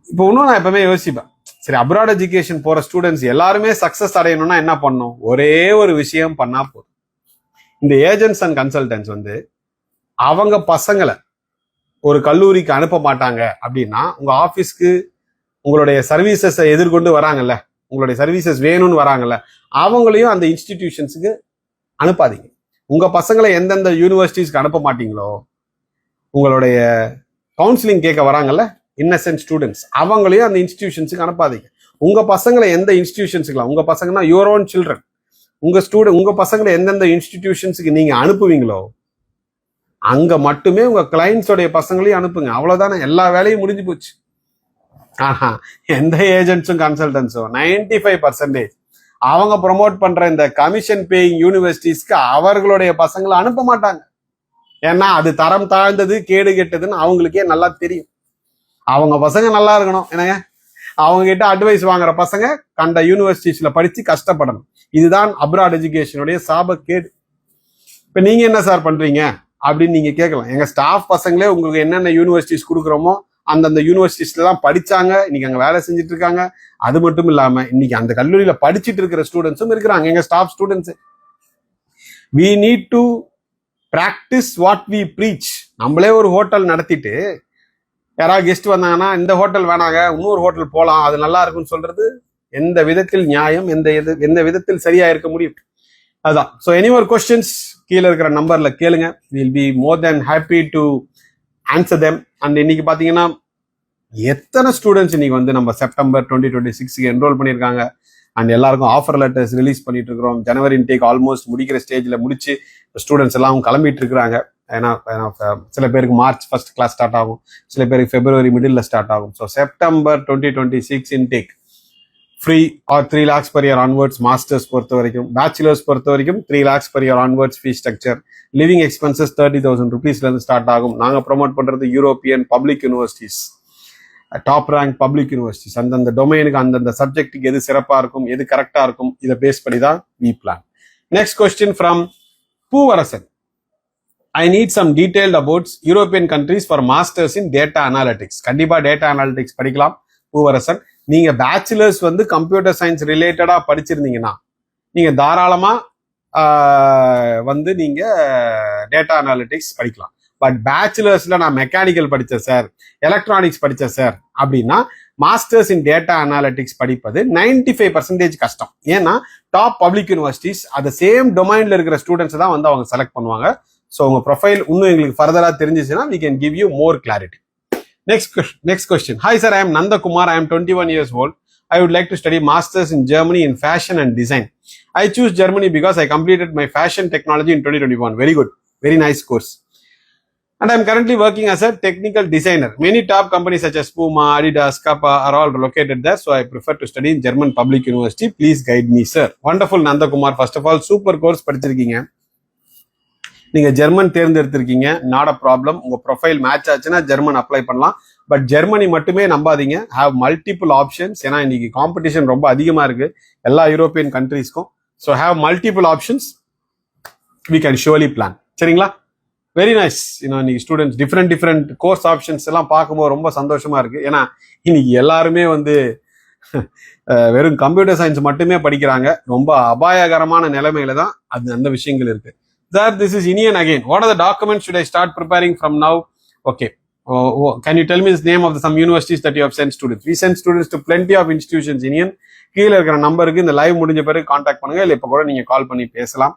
இப்போ இன்னும் நான் எப்பவுமே யோசிப்பேன், சரி அப்ராட் எஜுகேஷன் போற ஸ்டூடெண்ட்ஸ் எல்லாருமே சக்சஸ் அடையணும்னா என்ன பண்ணணும்? ஒரே ஒரு விஷயம் பண்ணா போதும். இந்த ஏஜென்ட்ஸ் அண்ட் கன்சல்டன்ட்ஸ் வந்து அவங்க பசங்களை ஒரு கல்லூரிக்கு அனுப்ப மாட்டாங்க அப்படின்னா, உங்க ஆபீஸ்க்கு உங்களுடைய சர்வீசஸை எதிர்கொண்டு வராங்கல்ல, உங்களுடைய சர்வீசஸ் வேணும்னு வராங்கல்ல, அவங்களையும் அந்த இன்ஸ்டிடியூஷன்ஸுக்கு அனுப்பாதீங்க. உங்க பசங்களை எந்தெந்த யூனிவர்சிட்டிஸ்க்கு அனுப்ப மாட்டீங்களோ, உங்களுடைய கவுன்சிலிங் கேட்க வராங்கல்ல இன்னசென்ட் ஸ்டூடெண்ட்ஸ், அவங்களையும் அந்த இன்ஸ்டிடியூஷன்ஸுக்கு அனுப்பாதீங்க. உங்க பசங்களை எந்த இன்ஸ்டிடியூஷன்ஸுக்குலாம், உங்க பசங்கன்னா யுவர் ஓன் சில்ட்ரன், உங்க பசங்களை எந்தெந்த இன்ஸ்டிடியூஷன்ஸுக்கு நீங்க அனுப்புவீங்களோ அங்க மட்டுமே உங்க கிளைண்ட்ஸோடைய பசங்களையும் அனுப்புங்க. அவ்வளவுதானே, எல்லா வேலையும் முடிஞ்சு போச்சு. ஆஹா, எந்த ஏஜென்ட்ஸும் கன்சல்டன்ஸும் 95% அவங்க ப்ரொமோட் பண்ற இந்த கமிஷன் பேயிங் யூனிவர்சிட்டிஸ்க்கு அவர்களுடைய பசங்களை அனுப்ப மாட்டாங்க. ஏன்னா அது தரம் தாழ்ந்தது, கேடு கெட்டதுன்னு அவங்களுக்கே நல்லா தெரியும். அவங்க பசங்க நல்லா இருக்கணும் என்னங்க, அவங்க கிட்ட அட்வைஸ் வாங்குற பசங்க கண்ட யூனிவர்சிட்டிஸ்ல படிச்சு கஷ்டப்படணும். இதுதான் அப்ராட் எஜுகேஷனுடைய சாபக்கேடு. இப்ப நீங்க என்ன சார் பண்றீங்க அப்படின்னு நீங்க கேட்கலாம். எங்க ஸ்டாஃப் பசங்களே உங்களுக்கு என்னென்ன யூனிவர்சிட்டிஸ் கொடுக்குறோமோ அந்தந்த யூனிவர்சிட்டிஸ்ல தான் படிச்சாங்க, இன்னைக்கு அங்க வேலை செஞ்சுட்டு இருக்காங்க. அது மட்டும் இல்லாம இன்னைக்கு அந்த கல்லூரியில படிச்சுட்டு இருக்கிற ஸ்டூடெண்ட்ஸும் இருக்கிறாங்க, எங்க staff students. we need to practice what we preach. நம்மளே ஒரு ஹோட்டல் நடத்திட்டு யாராவது கெஸ்ட் வந்தாங்கன்னா இந்த ஹோட்டல் வேணாங்க இன்னொரு ஹோட்டல் போகலாம் அது நல்லா இருக்குன்னு சொல்றது எந்த விதத்தில் நியாயம், எந்த விதத்தில் சரியா இருக்க முடியும்? அதான். ஸோ எனி ஒரு கொஸ்டின்ஸ் கீழே இருக்கிற நம்பர்ல கேளுங்க. Will be more then happy to answer them. And இன்னைக்கு பாத்தீங்கன்னா எத்தனை ஸ்டூடெண்ட்ஸ் இன்னைக்கு வந்து நம்ம செப்டம்பர் 2026 என்ரோல் பண்ணியிருக்காங்க. அண்ட் எல்லாருக்கும் ஆஃபர் லெட்டர்ஸ் ரிலீஸ் பண்ணிட்டு இருக்கிறோம். ஜனவரி இன்டேக் ஆல்மோஸ்ட் முடிக்கிற ஸ்டேஜ்ல முடிச்சு ஸ்டூடெண்ட்ஸ் எல்லாம் கிளம்பிட்டு இருக்கிறாங்க. ஏன்னா சில பேருக்கு மார்ச் 1st கிளாஸ் ஸ்டார்ட் ஆகும், சில பேருக்கு பிப்ரவரி மிடில் ஸ்டார்ட் ஆகும். So September 2026 intake free or 3 lakhs per year onwards. Masters பொறுத்த வரைக்கும், பேச்சுலர்ஸ் பொறுத்த வரைக்கும் 3 lakhs per year onwards ஃபீ ஸ்ட்ரக்சர். லிவிங் எக்ஸ்பென்சஸ் 30,000 rupeesல இருந்து ஸ்டார்ட் ஆகும். நாங்க ப்ரொமோட் பண்றது European public universities, top rank public universities. அந்தந்த டொமைனுக்கு அந்தந்த சப்ஜெக்ட்டுக்கு எது சிறப்பா இருக்கும், எது கரெக்டா இருக்கும், இதை பேஸ் பண்ணி தான் we plan. Next question from Poovarasan. I need some detailed about European countries for masters in data analytics. கண்டிப்பா டேட்டா அனாலிட்டிக்ஸ் படிக்கலாம் பூவரசன். நீங்க பேச்சுலர்ஸ் வந்து கம்ப்யூட்டர் சயின்ஸ் ரிலேட்டடா படிச்சிருந்தீங்கன்னா நீங்க தாராளமா வந்து நீங்க டேட்டா அனாலிட்டிக்ஸ் படிக்கலாம். பட் பேச்சுலர்ஸ்ல நான் மெக்கானிக்கல் படிச்சேன் சார், எலக்ட்ரானிக்ஸ் படிச்சேன் சார் அப்படின்னா மாஸ்டர்ஸ் இன் டேட்டா அனாலிட்டிக்ஸ் படிப்பது 95% கஷ்டம். ஏன்னா டாப் பப்ளிக் யூனிவர்சிட்டிஸ் அந்த சேம் டொமைன்ல இருக்கிற ஸ்டூடெண்ட்ஸ் தான் வந்து அவங்க செலக்ட் பண்ணுவாங்க. ஸோ உங்க ப்ரொஃபைல் இன்னும் எங்களுக்கு ஃபர்தரா தெரிஞ்சிச்சுன்னா we can give you more clarity. Next question. Hi sir, I am Nandakumar. I am 21 years old. I would like to study masters in Germany in fashion and design. I choose Germany because I completed my fashion technology in 2021. Very good. Very nice course. And I am currently working as a technical designer. Many top companies such as Puma, Adidas, Kappa are all located there. So I prefer to study in German Public University. Please guide me, sir. Wonderful Nandakumar. First of all, super course படிச்சிருக்கீங்க. நீங்க German தேர்ந்தெடுத்திருக்கீங்க, not a problem. உங்க profile match ஆச்சுன்னா German apply பண்ணலாம். But Germany மட்டுமே நம்பாதீங்க, have multiple options. ஏன்னா இன்னைக்கு competition ரொம்ப அதிகமா இருக்கு எல்லா யூரோப்பியன் கண்ட்ரீஸ்க்கும். So have multiple options, we can surely plan. சரிங்களா? Very nice. இன்னைக்கு ஸ்டூடெண்ட்ஸ் டிஃப்ரெண்ட் கோர்ஸ் ஆப்ஷன்ஸ் எல்லாம் பார்க்கும்போது ரொம்ப சந்தோஷமா இருக்கு. ஏன்னா இன்னைக்கு எல்லாருமே வந்து வெறும் கம்ப்யூட்டர் சயின்ஸ் மட்டுமே படிக்கிறாங்க. ரொம்ப அபாயகரமான நிலைமையில தான் அந்த விஷயங்கள் இருக்கு. Sir, this is Inian again. What are the documents should I start preparing from now? Okay. Can you tell me the name of some universities that you have sent students? We send students to plenty of institutions, Inian. கீழே இருக்கிற நம்பருக்கு இந்த live முடிஞ்ச பிறகு contact பண்ணுங்க, இல்லை இப்போ கூட நீங்க கால் பண்ணி பேசலாம்.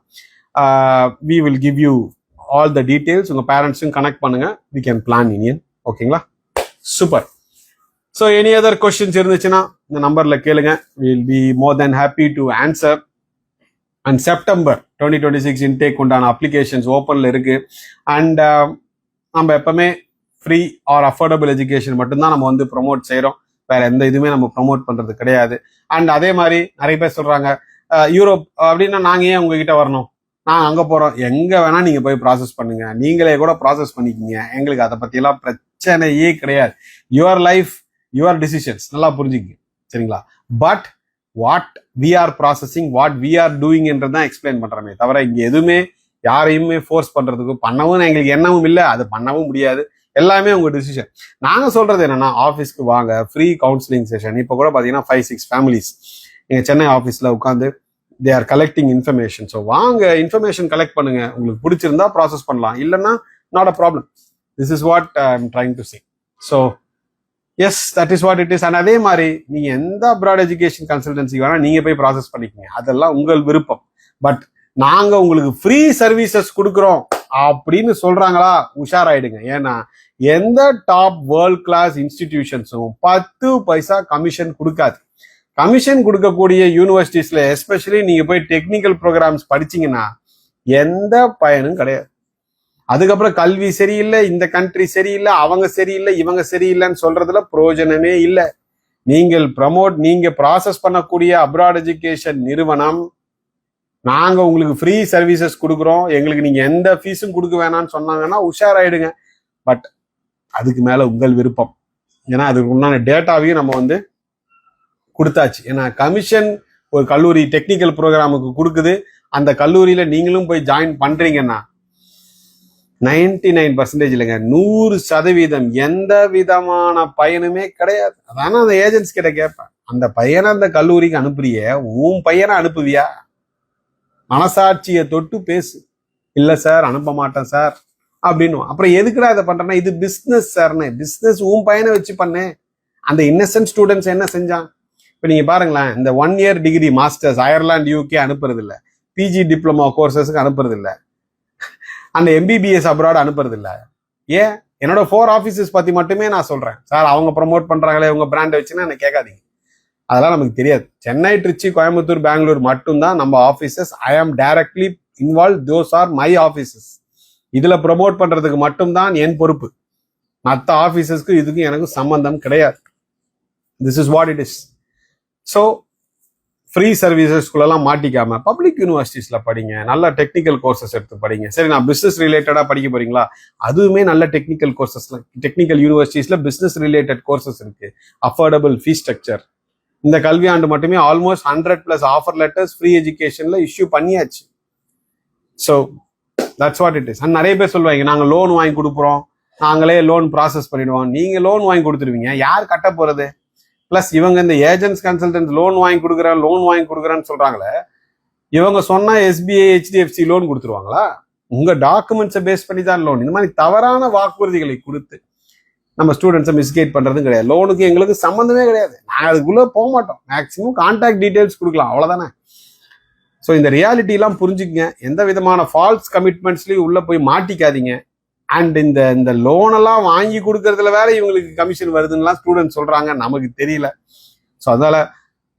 We will give you all the details. உங்க பேரண்ட்ஸும் கனெக்ட் பண்ணுங்க. We can plan, Inian. ஓகேங்களா? Super. So any other questions இருந்துச்சுன்னா இந்த நம்பர்ல கேளுங்க. We will be more than happy to answer. And September 2026 intake உண்டான அப்ளிகேஷன்ஸ் ஓப்பன்ல இருக்கு. அண்ட் நம்ம எப்பவுமே ஃப்ரீ ஆர் அஃபோர்டபுள் எஜுகேஷன் மட்டும்தான் நம்ம வந்து ப்ரொமோட் செய்கிறோம். வேற எந்த இதுவுமே நம்ம ப்ரொமோட் பண்றது கிடையாது. அண்ட் அதே மாதிரி நிறைய பேர் சொல்றாங்க யூரோப் அப்படின்னா நாங்கள் ஏன் உங்ககிட்ட வரணும், நாங்கள் அங்கே போகிறோம், எங்கே வேணா நீங்கள் போய் ப்ராசஸ் பண்ணுங்க, நீங்களே கூட ப்ராசஸ் பண்ணிக்கிங்க, எங்களுக்கு அதை பற்றியெல்லாம் பிரச்சனையே கிடையாது. யுவர் லைஃப் யுவர் டிசிஷன்ஸ், நல்லா புரிஞ்சுக்கிங்க சரிங்களா. But what we are processing, what we are doing என்றதான் எக்ஸ்பிளைன் பண்றோமே தவிர இங்க எதுவுமே யாரையுமே ஃபோர்ஸ் பண்றதுக்கு பண்ணவும் எங்களுக்கு எண்ணமும் இல்லை, அது பண்ணவும் முடியாது. எல்லாமே உங்க டிசிஷன். நாங்க சொல்றது என்னன்னா ஆஃபீஸ்க்கு வாங்க, ஃப்ரீ கவுன்சிலிங் செஷன். இப்போ கூட பாத்தீங்கன்னா 5-6 ஃபேமிலிஸ் எங்க சென்னை ஆஃபீஸ்ல உட்காந்து they are collecting information. So வாங்க இன்ஃபர்மேஷன் கலெக்ட் பண்ணுங்க, உங்களுக்கு பிடிச்சிருந்தா ப்ராசஸ் பண்ணலாம், இல்லைன்னா not a problem. This is what I am trying to say. So yes, that is what it is. And அதே மாதிரி நீங்க எந்த அப்ராட் எஜுகேஷன் கன்சல்டன்சி வேணா நீங்க போய் ப்ராசஸ் பண்ணிக்கங்க, அதெல்லாம் உங்கள் விருப்பம். பட் நாங்க உங்களுக்கு ஃப்ரீ சர்வீசஸ் கொடுக்குறோம் அப்படின்னு சொல்றாங்களா, உஷாராயிடுங்க. ஏன்னா எந்த டாப் வேர்ல்ட் கிளாஸ் இன்ஸ்டிடியூஷன்ஸும் 10 பைசா கமிஷன் கொடுக்காது. கமிஷன் கொடுக்கக்கூடிய யூனிவர்சிட்டிஸ்ல எஸ்பெஷலி நீங்க போய் டெக்னிக்கல் ப்ரோக்ராம்ஸ் படிச்சீங்கன்னா எந்த பயனும் கிடையாது. அதுக்கப்புறம் கல்வி சரியில்லை, இந்த கண்ட்ரி சரியில்லை, அவங்க சரியில்லை, இவங்க சரியில்லைன்னு சொல்றதுல பிரயோஜனமே இல்லை. நீங்க ப்ராசஸ் பண்ணக்கூடிய அப்ராட் எஜுகேஷன் நிறுவனம் நாங்க உங்களுக்கு ஃப்ரீ சர்வீசஸ் கொடுக்குறோம், எங்களுக்கு நீங்க எந்த ஃபீஸும் கொடுக்க வேணாம்னு சொன்னாங்கன்னா உஷாராயிடுங்க. பட் அதுக்கு மேல உங்கள் விருப்பம். ஏன்னா அதுக்கு உண்டான டேட்டாவையும் நம்ம வந்து கொடுத்தாச்சு. ஏன்னா கமிஷன் ஒரு கல்லூரி டெக்னிக்கல் ப்ரோக்ராமுக்கு கொடுக்குது, அந்த கல்லூரியில நீங்களும் போய் ஜாயின் பண்றீங்கன்னா 99% இல்லைங்க, 100% எந்த விதமான பயனுமே கிடையாது. அதான அந்த ஏஜென்ட்ஸ் கிட்ட கேட்பேன், அந்த பையனை அந்த கல்லூரிக்கு அனுப்புறிய, உன் பையனை அனுப்புவியா? மனசாட்சியை தொட்டு பேசு. இல்ல சார் அனுப்ப மாட்டேன் சார் அப்படின்னு. அப்புறம் எதுக்குடா இதை பண்றேன்னா, இது பிசினஸ் சார்னு. பிசினஸ் உன் பையனை வச்சு பண்ணேன். அந்த இன்னசென்ட் ஸ்டூடெண்ட்ஸ் என்ன செஞ்சான்? இப்ப நீங்க பாருங்களேன், இந்த 1 year degree masters Ireland UK அனுப்புறது இல்ல, பிஜி டிப்ளமா கோர்சஸ்க்கு அனுப்புறது இல்ல, அந்த எம்பிபிஎஸ் அப்ராட் அனுப்புறது இல்ல. ஏன்? என்னோட 4 ஆபீசஸ் பத்தி மட்டுமே நான் சொல்றேன் சார். அவங்க ப்ரமோட் பண்றாங்களே உங்க பிராண்டை வச்சுன்னா எனக்கு கேட்காதீங்க, அதெல்லாம் நமக்கு தெரியாது. சென்னை, திருச்சி, கோயம்புத்தூர், பெங்களூர் மட்டும்தான் நம்ம ஆபீசஸ். ஐ ஆம் directly involve, those are my offices. இதுல ப்ரமோட் பண்றதுக்கு மட்டும்தான் என் பொறுப்பு. மற்ற ஆபீசஸ்க்கு இதுக்கு எனக்கு சம்பந்தம் கிடையாது. This is what it is. So free சர்வீசஸ்குள்ளெல்லாம் மாட்டிக்காம பப்ளிக் யூனிவர்சிட்டிஸ்ல படிங்க, நல்ல டெக்னிக்கல் கோர்சஸ் எடுத்து படிங்க. சரி, நான் பிசினஸ் ரிலேட்டடா படிக்க போறீங்களா, அதுவுமே நல்ல டெக்னிக்கல் கோர்சஸ்ல, டெக்னிக்கல் யூனிவர்சிட்டிஸ்ல பிசினஸ் ரிலேட்டட் கோர்சஸ் இருக்கு. Affordable fee structure. இந்த கல்வியாண்டு மட்டுமே ஆல்மோஸ்ட் 100+ ஆஃபர் லெட்டர்ஸ் ஃப்ரீ எஜுகேஷன்ல இஷ்யூ பண்ணியாச்சு. So that's what it is. And நிறைய பேர் சொல்லுவாங்க, நாங்கள் லோன் வாங்கி கொடுக்குறோம், நாங்களே லோன் ப்ராசஸ் பண்ணிடுவோம். நீங்க லோன் வாங்கி கொடுத்துருவீங்க, யார் கட்ட போறது? பிளஸ் இவங்க இந்த ஏஜென்ட்ஸ் கன்சல்டன்ட் லோன் வாங்கி கொடுக்குறேன்னு சொல்றாங்களே, இவங்க சொன்னா எஸ்பிஐ HDFC லோன் கொடுத்துருவாங்களா? உங்க டாக்குமெண்ட்ஸை பேஸ் பண்ணி தான் லோன். இந்த மாதிரி தவறான வாக்குறுதிகளை கொடுத்து நம்ம ஸ்டூடெண்ட்ஸை மிஸ்கைட் பண்றதும் கிடையாது. லோனுக்கு எங்களுக்கு சம்மந்தமே கிடையாது, நாங்கள் அதுக்குள்ள போக மாட்டோம். மேக்சிமம் கான்டாக்ட் டீடைல்ஸ் கொடுக்கலாம், அவ்வளவுதானே. ஸோ இந்த ரியாலிட்டி எல்லாம் புரிஞ்சுக்கங்க. எந்த விதமான ஃபால்ஸ் கமிட்மெண்ட்ஸ்லயும் உள்ள போய் மாட்டிக்காதீங்க. அண்ட் இந்த லோனெல்லாம் வாங்கி கொடுக்கறதுல வேற இவங்களுக்கு கமிஷன் வருதுன்னா ஸ்டூடெண்ட் சொல்றாங்க, நமக்கு தெரியல. ஸோ அதனால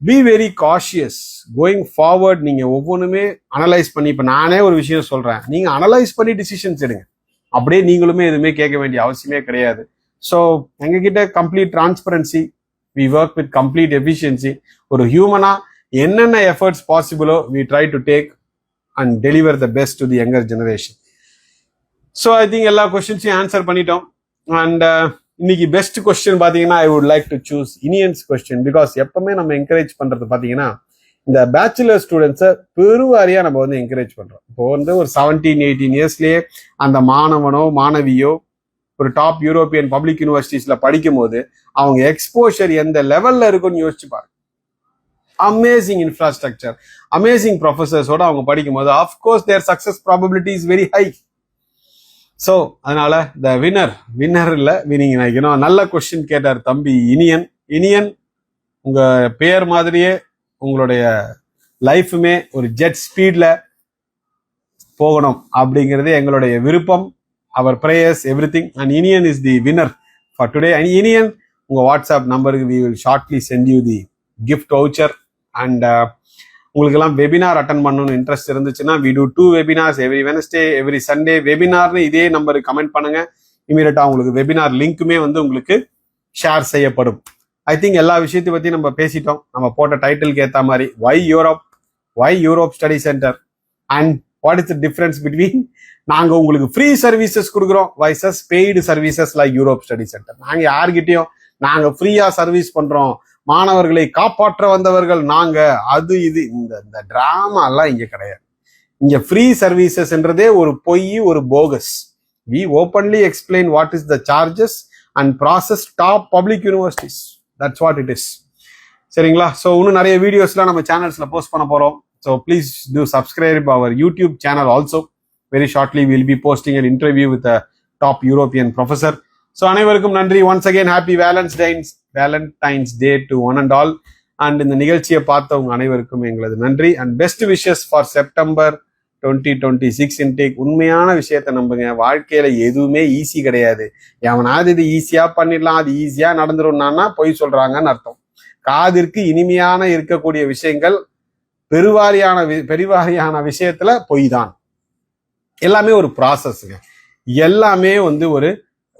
be very cautious going forward. நீங்க ஒவ்வொன்றுமே அனலைஸ் பண்ணி, இப்போ நானே ஒரு விஷயம் சொல்றேன், நீங்க அனலைஸ் பண்ணி டிசிஷன்ஸ் எடுங்க. அப்படியே நீங்களுமே எதுவுமே கேட்க வேண்டிய அவசியமே கிடையாது. ஸோ எங்ககிட்ட complete transparency, we work with complete efficiency. ஒரு ஹியூமனா என்னென்ன எஃபர்ட்ஸ் பாசிபிளோ we try to take and deliver the best to the younger generation. So I think எல்லா கொஸ்டின்ஸையும் ஆன்சர் பண்ணிட்டோம். அண்ட் இன்னைக்கு பெஸ்ட் கொஸ்டின் பார்த்தீங்கன்னா I would like to choose இனியன்ஸ் கொஸ்டின். பிகாஸ் எப்பவுமே நம்ம என்கரேஜ் பண்றது பார்த்தீங்கன்னா இந்த பேச்சுலர் ஸ்டூடெண்ட்ஸை பெருவாரியா நம்ம வந்து என்கரேஜ் பண்றோம். இப்போ வந்து ஒரு 17-18 இயர்ஸ்லயே அந்த மாணவனோ மாணவியோ ஒரு டாப் யூரோப்பியன் பப்ளிக் யூனிவர்சிட்டிஸ்ல படிக்கும் போது அவங்க எக்ஸ்போஷர் எந்த லெவல்ல இருக்குன்னு யோசிச்சு பாருங்க. அமேசிங் இன்ஃப்ராஸ்ட்ரக்சர், அமேசிங் ப்ரொஃபசர்ஸோட அவங்க படிக்கும் போது of course their success probability is very high. So அதனால த வின்னர் இல்ல வினிங் நினைக்கணும். நல்ல கொஸ்டின் கேட்டார் தம்பி இனியன். உங்க பேர் மாதிரியே உங்களுடைய லைஃபுமே ஒரு ஜெட் ஸ்பீட்ல போகணும் அப்படிங்கிறது எங்களுடைய விருப்பம். Our prayers everything. And Iniyan is the winner for today. And Iniyan உங்க வாட்ஸ்அப் நம்பருக்கு we will shortly send you the gift voucher. And உங்களுக்கு எல்லாம் வெபினார் அட்டன் பண்ணணும்னு இன்ட்ரெஸ்ட் இருந்துச்சுன்னா we do 2 webinars every Wednesday, every Sunday. வெபினார்னு இதே நம்பருக்கு கமெண்ட் பண்ணுங்க. இமீடியட்டா உங்களுக்கு வெபினார் லிங்க்குமே வந்து உங்களுக்கு ஷேர் செய்யப்படும். ஐ திங்க் எல்லா விஷயத்தை பத்தி நம்ம பேசிட்டோம். நம்ம போட்ட டைட்டிலுக்கு ஏற்ற மாதிரி why Europe study centre and what is the difference between நாங்க உங்களுக்கு ஃப்ரீ சர்வீசஸ் கொடுக்குறோம் versus paid services like Europe study centre. நாங்க யார்கிட்டயும் நாங்க ஃப்ரீயா சர்வீஸ் பண்றோம், மாணவர்களை காப்பாற்ற வந்தவர்கள் நாங்க, அது இது இந்த டிராமா எல்லாம் இங்க கிடையாது. இங்க ஃப்ரீ சர்வீசஸ்ன்றதே ஒரு பொய், ஒரு focus. we openly explain what is the charges and process top public universities. That's what it is. சரிங்களா? ஸோ இன்னும் நிறைய வீடியோஸ்லாம் நம்ம சேனல்ஸ்ல போஸ்ட் பண்ண போறோம். So please do subscribe our YouTube channel also. Very shortly will be posting an interview with a top European professor. So அனைவருக்கும் நன்றி. Once again happy Valentine's day to one and all. And இந்த நிகழ்ச்சியை பார்த்தவங்க அனைவருக்கும் எங்களது நன்றி and best wishes for September 2026 intake. உண்மையான விஷயத்த நம்புங்க. வாழ்க்கையில எதுவுமே ஈஸி கிடையாது. எவனாவது இது ஈஸியா பண்ணிடலாம், அது ஈஸியா நடந்துரும்னா பொய் சொல்றாங்கன்னு அர்த்தம். காதிற்கு இனிமையான இருக்கக்கூடிய விஷயங்கள் பெருவாரியான விஷயத்துல பொய் தான். எல்லாமே ஒரு ப்ராசஸ்ங்க. எல்லாமே வந்து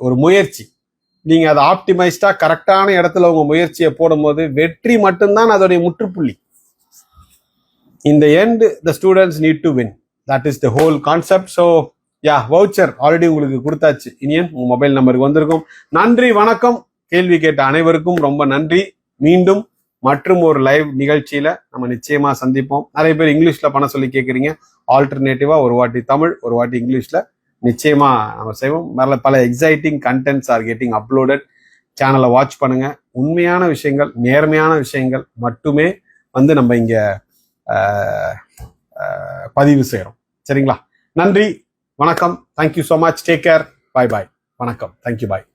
ஒரு முயற்சி. நீங்க அதை ஆப்டிமைஸ்டா கரெக்டான இடத்துல உங்க முயற்சியை போடும்போது வெற்றி மட்டும்தான் அதோடைய முற்றுப்புள்ளி. In the end, the students need to win. That is the whole concept. So, yeah, voucher already உங்களுக்கு கொடுத்தாச்சு. இனியன் உங்க மொபைல் நம்பருக்கு வந்திருக்கும். நன்றி, வணக்கம். கேள்வி கேட்ட அனைவருக்கும் ரொம்ப நன்றி. மீண்டும் மற்றும் ஒரு லைவ் நிகழ்ச்சியில நம்ம நிச்சயமா சந்திப்போம். நிறைய பேர் இங்கிலீஷ்ல பண்ண சொல்லி கேட்குறீங்க. ஆல்டர்னேட்டிவா ஒரு வாட்டி தமிழ், ஒரு வாட்டி இங்கிலீஷ்ல நிச்சயமா நம்ம செய்வோம். பல exciting contents are getting uploaded. சேனலை வாட்ச் பண்ணுங்க. உண்மையான விஷயங்கள், நேர்மையான விஷயங்கள் மட்டுமே வந்து நம்ம இங்க பதிவு செய்யறோம். சரிங்களா? நன்றி, வணக்கம். Thank you so much. Take care. Bye bye. வணக்கம். தேங்க்யூ. பாய்.